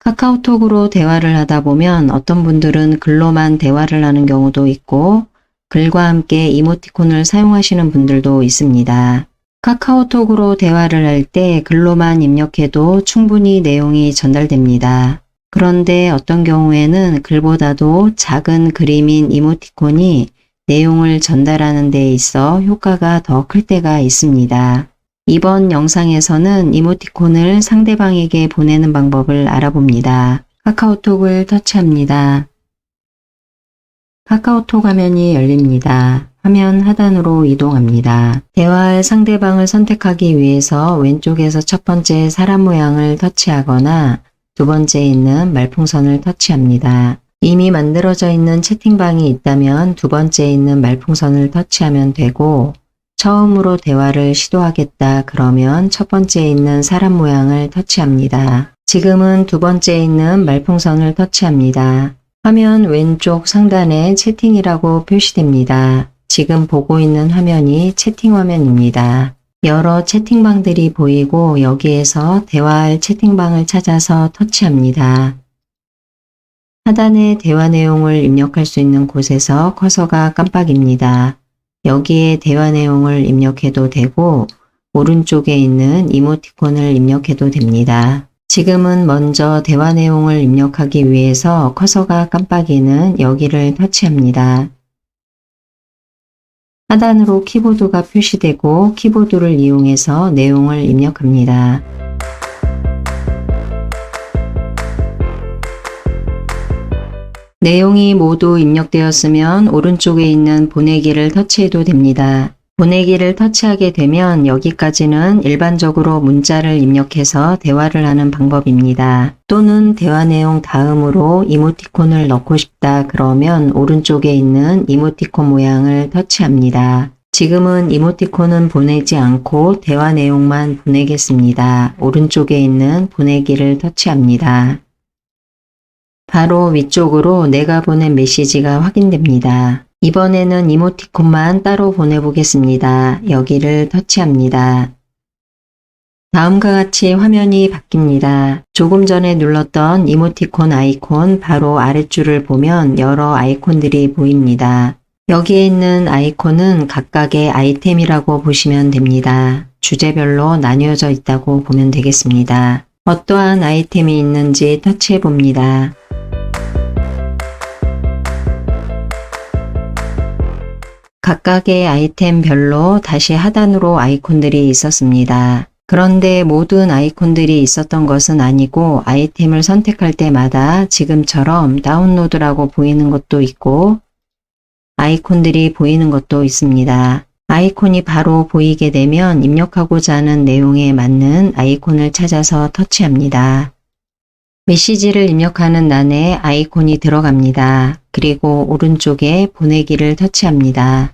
카카오톡으로 대화를 하다 보면 어떤 분들은 글로만 대화를 하는 경우도 있고 글과 함께 이모티콘을 사용하시는 분들도 있습니다. 카카오톡으로 대화를 할 때 글로만 입력해도 충분히 내용이 전달됩니다. 그런데 어떤 경우에는 글보다도 작은 그림인 이모티콘이 내용을 전달하는 데 있어 효과가 더 클 때가 있습니다. 이번 영상에서는 이모티콘을 상대방에게 보내는 방법을 알아봅니다. 카카오톡을 터치합니다. 카카오톡 화면이 열립니다. 화면 하단으로 이동합니다. 대화할 상대방을 선택하기 위해서 왼쪽에서 첫 번째 사람 모양을 터치하거나 두 번째에 있는 말풍선을 터치합니다. 이미 만들어져 있는 채팅방이 있다면 두 번째에 있는 말풍선을 터치하면 되고 처음으로 대화를 시도하겠다 그러면 첫 번째에 있는 사람 모양을 터치합니다. 지금은 두 번째에 있는 말풍선을 터치합니다. 화면 왼쪽 상단에 채팅이라고 표시됩니다. 지금 보고 있는 화면이 채팅 화면입니다. 여러 채팅방들이 보이고 여기에서 대화할 채팅방을 찾아서 터치합니다. 하단에 대화 내용을 입력할 수 있는 곳에서 커서가 깜빡입니다. 여기에 대화 내용을 입력해도 되고 오른쪽에 있는 이모티콘을 입력해도 됩니다. 지금은 먼저 대화 내용을 입력하기 위해서 커서가 깜빡이는 여기를 터치합니다. 하단으로 키보드가 표시되고 키보드를 이용해서 내용을 입력합니다. 내용이 모두 입력되었으면 오른쪽에 있는 보내기를 터치해도 됩니다. 보내기를 터치하게 되면 여기까지는 일반적으로 문자를 입력해서 대화를 하는 방법입니다. 또는 대화 내용 다음으로 이모티콘을 넣고 싶다 그러면 오른쪽에 있는 이모티콘 모양을 터치합니다. 지금은 이모티콘은 보내지 않고 대화 내용만 보내겠습니다. 오른쪽에 있는 보내기를 터치합니다. 바로 위쪽으로 내가 보낸 메시지가 확인됩니다. 이번에는 이모티콘만 따로 보내보겠습니다. 여기를 터치합니다. 다음과 같이 화면이 바뀝니다. 조금 전에 눌렀던 이모티콘 아이콘 바로 아랫줄을 보면 여러 아이콘들이 보입니다. 여기에 있는 아이콘은 각각의 아이템이라고 보시면 됩니다. 주제별로 나뉘어져 있다고 보면 되겠습니다. 어떠한 아이템이 있는지 터치해 봅니다. 각각의 아이템별로 다시 하단으로 아이콘들이 있었습니다. 그런데 모든 아이콘들이 있었던 것은 아니고 아이템을 선택할 때마다 지금처럼 다운로드라고 보이는 것도 있고 아이콘들이 보이는 것도 있습니다. 아이콘이 바로 보이게 되면 입력하고자 하는 내용에 맞는 아이콘을 찾아서 터치합니다. 메시지를 입력하는 란에 아이콘이 들어갑니다. 그리고 오른쪽에 보내기를 터치합니다.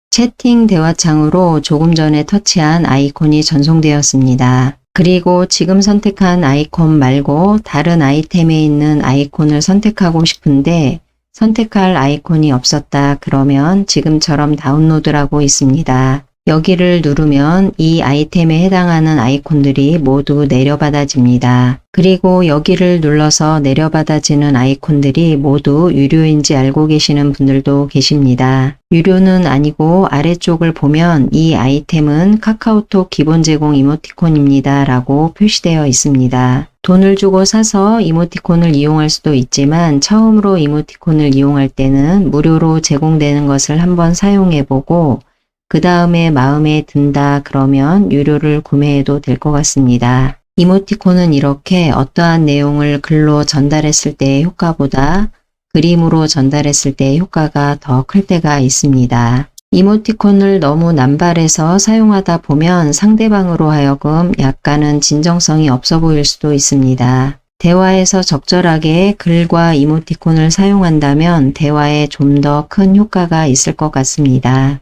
채팅 대화창으로 조금 전에 터치한 아이콘이 전송되었습니다. 그리고 지금 선택한 아이콘 말고 다른 아이템에 있는 아이콘을 선택하고 싶은데 선택할 아이콘이 없었다 그러면 지금처럼 다운로드라고 있습니다. 여기를 누르면 이 아이템에 해당하는 아이콘들이 모두 내려받아집니다. 그리고 여기를 눌러서 내려받아지는 아이콘들이 모두 유료인지 알고 계시는 분들도 계십니다. 유료는 아니고 아래쪽을 보면 이 아이템은 카카오톡 기본 제공 이모티콘입니다 라고 표시되어 있습니다. 돈을 주고 사서 이모티콘을 이용할 수도 있지만 처음으로 이모티콘을 이용할 때는 무료로 제공되는 것을 한번 사용해보고 그 다음에 마음에 든다 그러면 유료를 구매해도 될 것 같습니다. 이모티콘은 이렇게 어떠한 내용을 글로 전달했을 때의 효과보다 그림으로 전달했을 때의 효과가 더 클 때가 있습니다. 이모티콘을 너무 남발해서 사용하다 보면 상대방으로 하여금 약간은 진정성이 없어 보일 수도 있습니다. 대화에서 적절하게 글과 이모티콘을 사용한다면 대화에 좀 더 큰 효과가 있을 것 같습니다.